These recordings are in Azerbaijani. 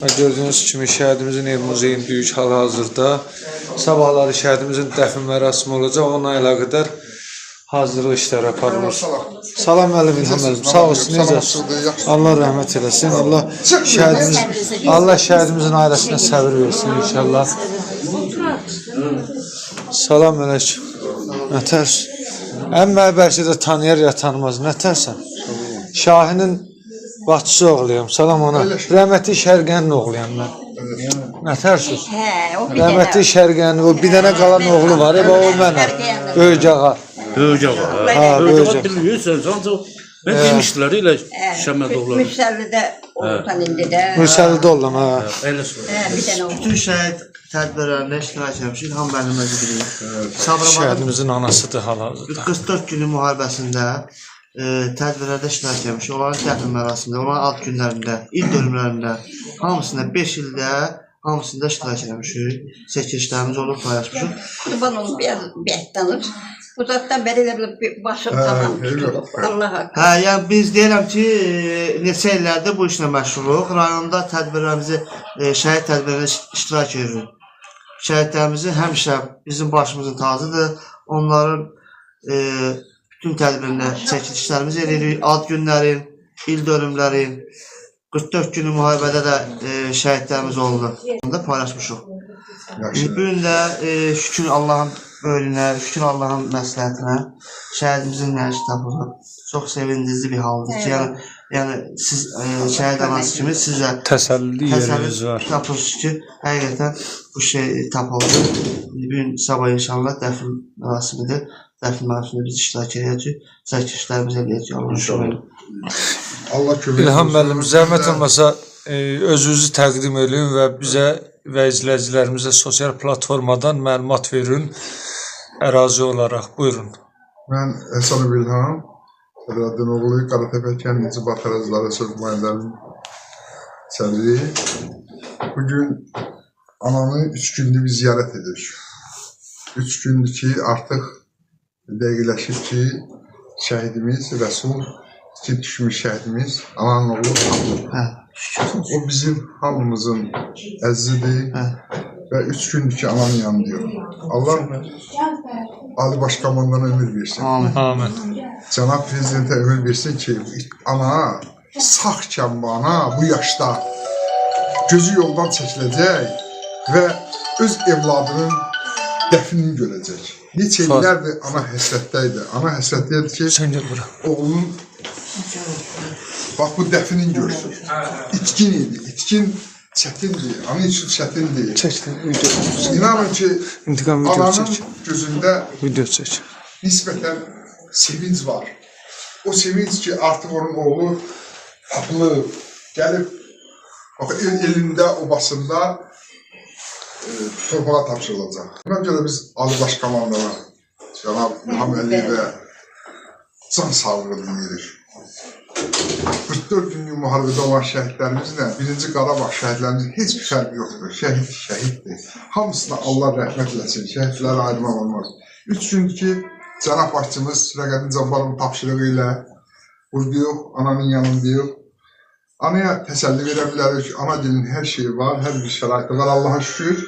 Gördüğünüz kimi şəhidimizin ev muzeyindəyik hal-hazırda. Sabahları şəhidimizin dəfn mərasimi olacaq. Onunla əlaqədar hazırlıq işləri aparılır. Salam müəllim İlham müəllim. Sağ olsun, necəsiniz? Allah rəhmət eləsin. Allah şəhidimizin ailəsinə səbir versin inşallah. Salam əleykum. Nətərsən? Əmmə bəlkə də tanıyar ya tanımaz. Nətərsən? Şahinin Bahçısı oğluyam, salam ona. Rəhmətli Şərqənin oğluyam mən. Nətərsiniz? Rəhmətli Şərqənin, o bir dənə qalan oğlu var, o mənəm. Böyük ağa. Böyük ağa. Böyük ağa bilmiyorsan, ancaq mən demişdilər elə Şəməd oğlu. Mürsəllidə olursan indi də. Mürsəllidə oldum, ha. Bir dənə oldu. Bütün şəhid tədbirlərində iştirak etmişik. İlham müəllim özü bilir. Şəhidimizin anasıdır hal-hazırda. 44 günü müharibəsində tədbirlərdə iştirak etmişik. Onların dəfn mərasimində, onların ad günlərində, il dönümlərində, hamısında 5 ildə hamısında iştirak etmişik. Çəkilişlərimiz olur, paylaşmışıq. Qurban olun, biraz bəhtanır. Uzaqdan bəri elə bir başım tamam tutulub. Allah haqqı. Yəni biz deyirəm ki, neçə illərdir bu işlə məşğuluq. Rayonda tədbirlərimizi, şəhid tədbirlərində iştirak edirik. Şəhidlərimizi həmişə bizim başımızın tacıdır. Onların bütün tədbirində çəkilişlərimizi edirik. Ad günlərin, il dönümlərin, 44 günü müharibədə də şəhidlərimiz oldu. Onu da paylaşmışıq. Bu gün də şükür Allahın ölünə, şükür Allahın məsləhətinə şəhidimizin nəşi tapılır. Çox sevindirici bir haldır ki, yəni siz şəhid anası kimi sizə təsəlli yeriniz var. Tapılır ki, həqiqətən bu şey tapıldı. Bugün sabah inşallah dəfn mərasimidir. Dəfn mərasimində biz iştirak edəcəyik, çəkilişlərimizi edəcəyik. Allah kömək. İlham müəllim, zəhmət olmasa özünüzü təqdim edin və bizə və izləyicilərimizə sosial platformadan məlumat verin ərazi olaraq. Buyurun. Mən Əsanov İlham, Sədrəddin oğlu, Qaratəpə kəndisi Baxarazları söz müəllimlərinin sədri. Bugün ananı 3 gündür biz ziyarət edirik. 3 gündür ki, artıq dəqiqləşib ki, şəhidimiz Rəsul, ki düşmüş şəhidimiz, ananın oğlu tapılır. O bizim hamımızın əzizidir və 3 gündür ki, ananın yanındayıq. Allah Ali Başkomandan ömür versin. Amin. Cənab Prezidentə ömür versin ki, ana sağkən bana bu yaşda gözü yoldan çəkiləcək və öz evladının dəfnini görəcək. Neçə illərdir ana həsrətdəydi. Ana həsrətdəydi ki, oğlunun bax bu dəfnin görsün. İtkin idi. İtkin çətindir. Ana üçün çətindir. İnanın ki, ananın gözündə nisbətən sevinç var. O sevinç ki, artıq onun oğlu tapılıb, gəlib elində, obasında torpağa tapşırılacaq. Buna görə biz Ali Başkomandana, Cənab İlham Əliyevə can sağlığı deyirik. 44 günlük müharibədə olan şəhidlərimizlə 1-ci Qarabağ şəhidlərimizin heç bir fərqi yoxdur. Şəhid şəhiddir. Hamısına Allah rəhmət eləsin. Şəhidlərə ayrılmaq olmaz. 3 gündür ki, Cənab Başçımız Rəqəbin Cabbarovun tapşırığı ilə buradayıq, ananın yanındayıq. Anaya təsəlli verə bilərik. Ana dilinin hər şeyi var, hər bir şəraiti var. Allah'a şükür.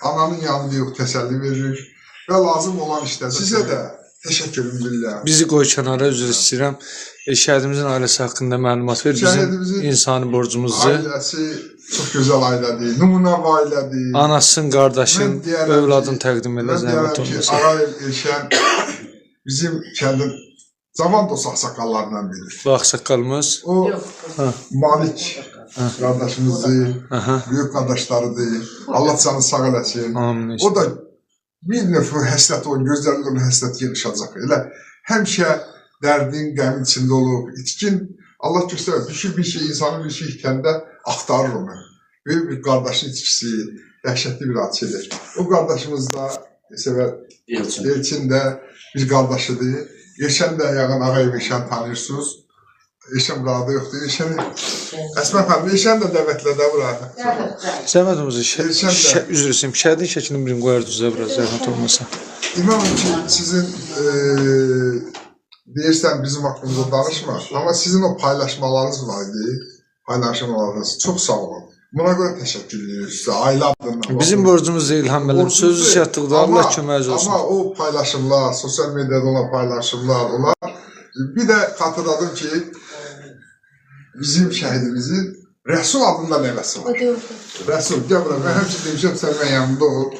Ananın yanındayıq, təsəlli veririk. Və lazım olan işdə sizə də təşəkkürüm bilirəm. Bizi qoy kənara, üzr istəyirəm. Şəhidimizin ailəsi haqqında məlumat ver. Bizim insani borcumuzdur. Ailəsi çox gözəl ailədir, nümunə ailədir. Anasının, qardaşın, övladını təqdim edə zəhmət olmasın. Ağayev Elşən bizim kəndin cavan dost ağsaqqallarından bilir. Bu ağsaqqalımız? O Malik qardaşımızdır, böyük qardaşlarıdır. Allah canı sağ eləsin. O da bir növ həsrət olan, gözlərində olan həsrət yığışacaq. Elə həmişə dərdin, qəmin içində olub, itkin. Allah göstərər, düşür bir şey, insanın bir şey itəndə axtarır onu. Böyük bir qardaşın itkisi, dəhşətli bir hadisədir. O qardaşımız da, Elçin də bir qardaşıdır. Elşən də yəqin Ağayev Elşən tanıyırsınız. Elşən burada yoxdur. Əsmə xanım, Elşən də dəvətlədə burada. Zəhmət olmasa, üzr istəyim, şəhidin şəklini birini qoyardınız da biraz, zəhmət olmasa. İnanın ki, sizin deyirsən bizim haqqımızda danışma, amma sizin o paylaşmalarınız var idi. Paylaşmalarınız çox sağ olun. Buna görə təşəkkür edirik sizə, ailə adından. Bizim borcumuz deyil İlham müəllim. Sözü çatdıqda Allah köməyiniz olsun. Amma o paylaşımlar, sosial mediada olan paylaşımlar, onlar bir də xatırladım ki, bizim şəhidimizin Rəsul adında nəvəsi var. Rəsul, gəl bura, mən həmçin demişəm, sən mən yanımda ol.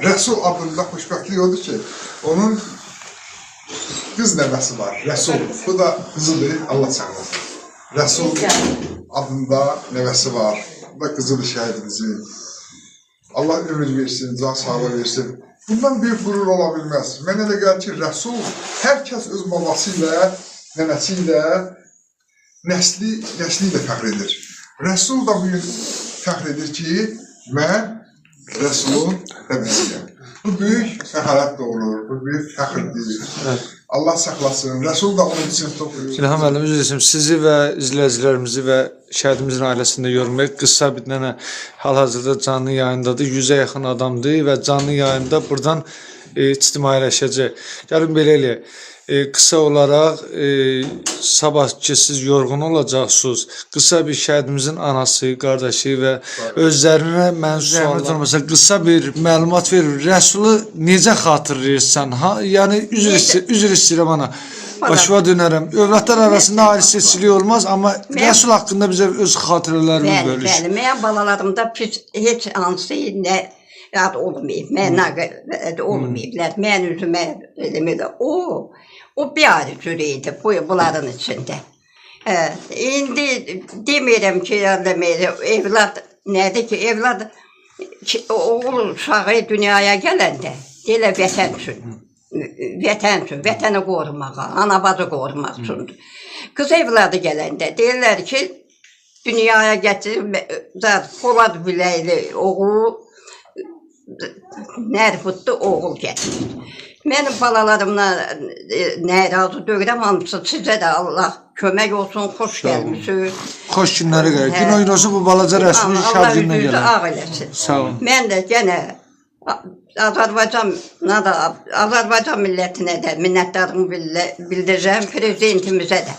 Rəsul adında xoşbəxtlik odur ki, onun qız nəvəsi var, Rəsul. Bu da qızıdır, Allah çağırsın. Rəsul adında nəvəsi var. Bu da qızıdır şəhidimizin. Allah ömür versin, can sağlığı versin. Bundan büyük qürur ola bilməz. Mənə elə gəlir ki, Rəsul hər kəs öz babası ilə, nənəsi ilə, nəsli ilə fəxr edir. Rəsul da bugün fəxr edir ki, mən Rəsulun nəvəsiyəm. Bu böyük fəxarət doğurur, bu böyük fəxrdir. Allah saxlasın. Rəsul da onun için toxuyur. İlham müəllim, üzr istəyirəm. Sizi və izləyicilərimizi və şəhidimizin ailəsində yormayıq. Qısa bir dənə hal-hazırda canlı yayındadır. 100-ə yaxın adamdır və canlı yayında buradan ictimailəşəcək. Gəlin belə eləyək. Qısa olaraq sabah ki siz yorğun olacaqsınız. Qısa bir şəhidimizin anası, qardaşı və özlərinə mənsulat olmasa qısa bir məlumat verir. Rəsulu necə xatırlayırsan? Yəni üzr istəyirəm ana. Başıma dönərəm. Övladlar arasında ayrı seçilik olmaz, amma Rəsul haqqında bizə öz xatirələrini bölüş. Bəli, mənim balalarımda heç hansı nə yad olmayıb, mənə olmayıblar. Mən üzümə eləmədə o bir ayrı cür idi bunların içində. İndi demirəm ki, evlad nədir ki, evlad oğul uşağı dünyaya gələndə elə vətən üçün, vətəni qorumağa, ana-bacı qorumaq üçündür. Qız evladı gələndə deyirlər ki, dünyaya gətirib, Polad biləkli oğul, Nərfudlu oğul gətirir. Mənim balalarımla razı deyirəm, hamısı sizə də Allah kömək olsun, xoş gəlmişsiniz. Xoş günləri gəlir. Gün oyun olsun bu balaca rəsmi şad gününə Allah gəlir. ağ eləsin. Sağ olun. Mən də yenə Azərbaycan millətinə də minnətdarımı bildirəcəm, prezidentimizə də.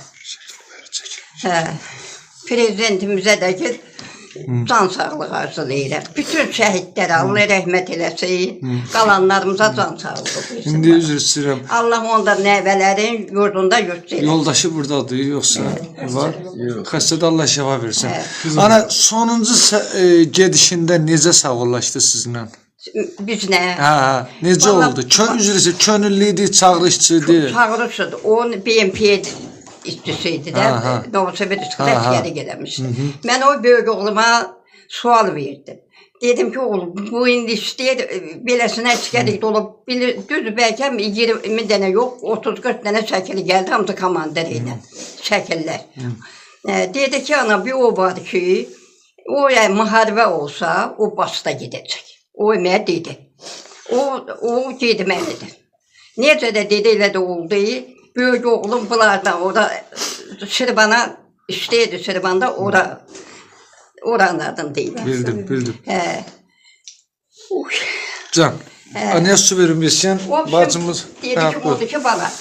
Prezidentimizə də ki, can sağlığı arzulayırəm. Bütün şəhidlərə Allah rəhmət eləsin, qalanlarımıza can sağlığı versin. İndi üzr istəyirəm. Allah onda nəvələrin yurdunda yurtlayır. Yoldaşı buradadır, yoxsa var? Xəstədə Allah şəfa versin. Ana, sonuncu gedişində necə sağollaşdı sizinlə? Bizlə. Necə oldu? Üzr istəyirəm, könüllü idi, çağırışçıydı. Çağırışçıydı, onun BMP işçisiydi də, Novosibirsk rəhbəri gələmişdi. Mən o böyük oğluma sual verdim. Dedim ki, oğlum, bu indi istəyir, beləsinə işgəlik olub, düzdür, bəlkə 20 dənə yox, 30-40 dənə şəkili gəldi, hamısı komandir ilə şəkillər. Dedi ki, ana, bir o var ki, o müharibə olsa, o başda gedəcək. O mənə dedi. O gedməlidir. Necə də dedi, elə də oldu. Böyük oğlum bunlardan, orada Şirvana işləyirdi, Şirvanda oranın adını deyirəm. Bildim. Can, anaya su verin bilsin, bacımız. Dedi ki, oldu ki, bana.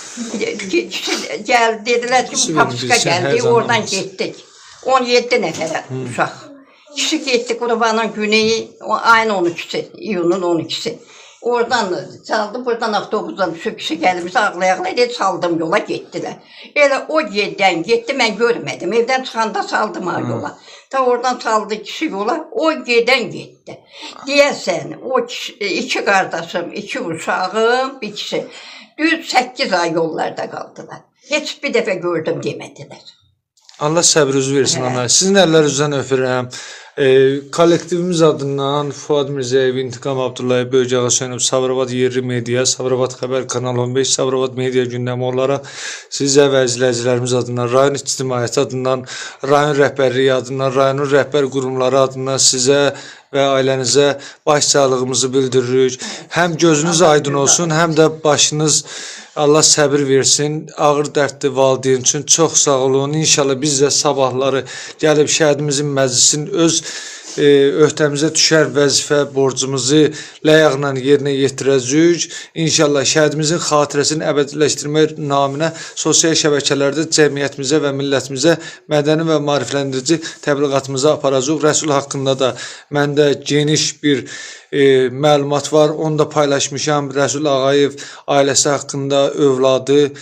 Dedilər ki, Papuska gəldi, oradan getdik. 17 nəfərə uşaq. Kişi getdik, Qurbanın günü, ayın 12-si, iyunun 12-si. Oradan çaldı, buradan avtobusdan düşüb kişi gəlmişsə, ağlaya-ağlaya dedi, saldım yola, getdilər. Elə o yerdən getdi, mən görmədim, evdən çıxanda saldım yola. Ta oradan saldı kişi yola, o yerdən getdi. Deyəsən, o iki qardaşım, iki uşağım, bir kişi, düz 8 ay yollarda qaldılar. Heç bir dəfə gördüm demədilər. Allah səbrinizi versin ana. Sizin əllərinizdən öpürəm. Kollektivimiz adından Fuad Mirzəyev, İntiqam Abdullayev, Böyük Ağa Hüseynov, Sabirabad Yerli Media, Sabirabad Xəbər Kanal 15, Sabirabad Media gündəmi olaraq sizə və izləyicilərimiz adından, rayon ictimaiyyəti adından, rayon rəhbərliyi adından, rayonun rəhbər qurumları adından sizə və ailənizə başsağlığımızı bildiririk. Həm gözünüz aydın olsun, həm də başınız Allah səbir versin. Ağır dərdli valideyn üçün çox sağ olun. İnşallah biz də sabahları gəlib şəhidimizin məclisinin öz öhdəmizə düşər vəzifə, borcumuzu ləyaqla yerinə yetirəcəyik. İnşallah şəhidimizin xatirəsini əbədiləşdirmək naminə sosial şəbəkələrdə cəmiyyətimizə və millətimizə mədəni və maarifləndirici təbliğatımızı aparacağıq. Rəsul haqqında da məndə geniş bir məlumat var. Onu da paylaşmışam. Rəsul Ağayev ailəsi haqqında, övladı,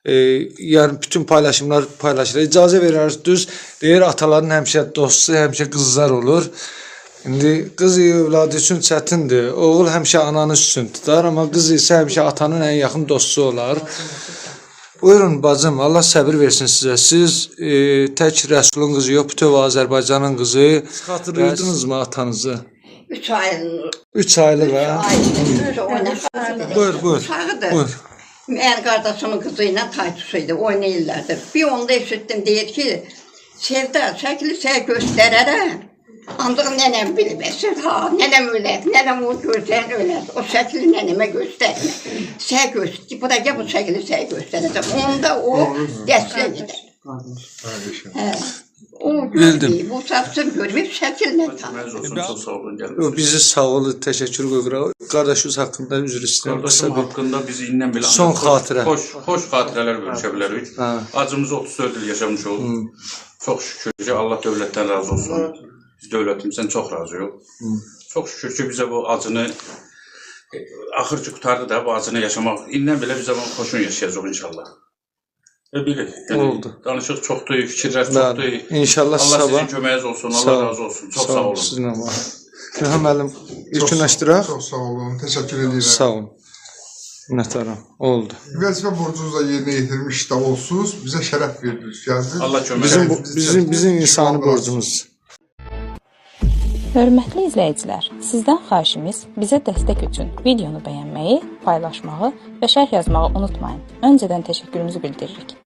yəni bütün paylaşımlar paylaşılır. İcazə verərsiniz, düz deyir, ataların həmişə dostu, həmişə qızlar olur. İndi qız övladı üçün çətindir. Oğul həmişə ananı üstün tutar, amma qız isə həmişə atanın ən yaxın dostu olar. Buyurun bacım, Allah səbir versin sizə. Siz tək Rəsulun qızı yox, bütöv Azərbaycanın qızı. Xatırlayırdınızmı atanızı? 3 aylıq. 3 aylıq, hə? Buyur. Buyur. Mənim qardaşımın qızı ilə taytusu idi, oynayırlardı. Bir onda eşitdim, deyir ki, Sevda, şəkli sən göstərərəm. Ancaq nənəm bilməsin, nənəm ölər, nənəm o gözəl ölər. O şəkli nənəmə göstərmə. Sən göstər, bu da gəl bu şəkli sən göstərəcəm. Onda o dəstək edər. O görməyib, o satsın görməyib, şəkillə tanır. Bizi sağ olun, təşəkkür qoyuruq. Qardaşınız haqqında üzr istəyirəm. Qardaşım haqqında biz indən belə son xatirə. Xoş xatirələr bölüşə bilərik. Acımızı 34 il yaşamış olduq. Çox şükür ki, Allah dövlətdən razı olsun. Biz dövlətimizdən çox razıyıq. Çox şükür ki, bizə bu acını axır ki, qutardı da bu acını yaşamaq. İndən belə bizə xoşun yaşayacaq inşallah. Və bilir, danışıq çoxdur, fikirlər çoxdur. İnşallah Allah sizin köməyiniz olsun, Allah razı olsun. Çox sağ olun. Sizinlə var. Külhəm əlim, ilkinləşdirək. Çox sağ olun, təşəkkür edirəm. Sağ olun. Minnətdaram, oldu. Vəzifə borcunuzu da yerinə yetirmiş də olsunuz, bizə şərəf verdiniz, gəldiniz. Allah köməyiniz. Bizim insani borcumuz. Hörmətli izləyicilər, sizdən xahişimiz bizə dəstək üçün videonu bəyənməyi, paylaşmağı və şərh yazmağı unutmayın. Öncədən təşəkkürümüzü bildiririk.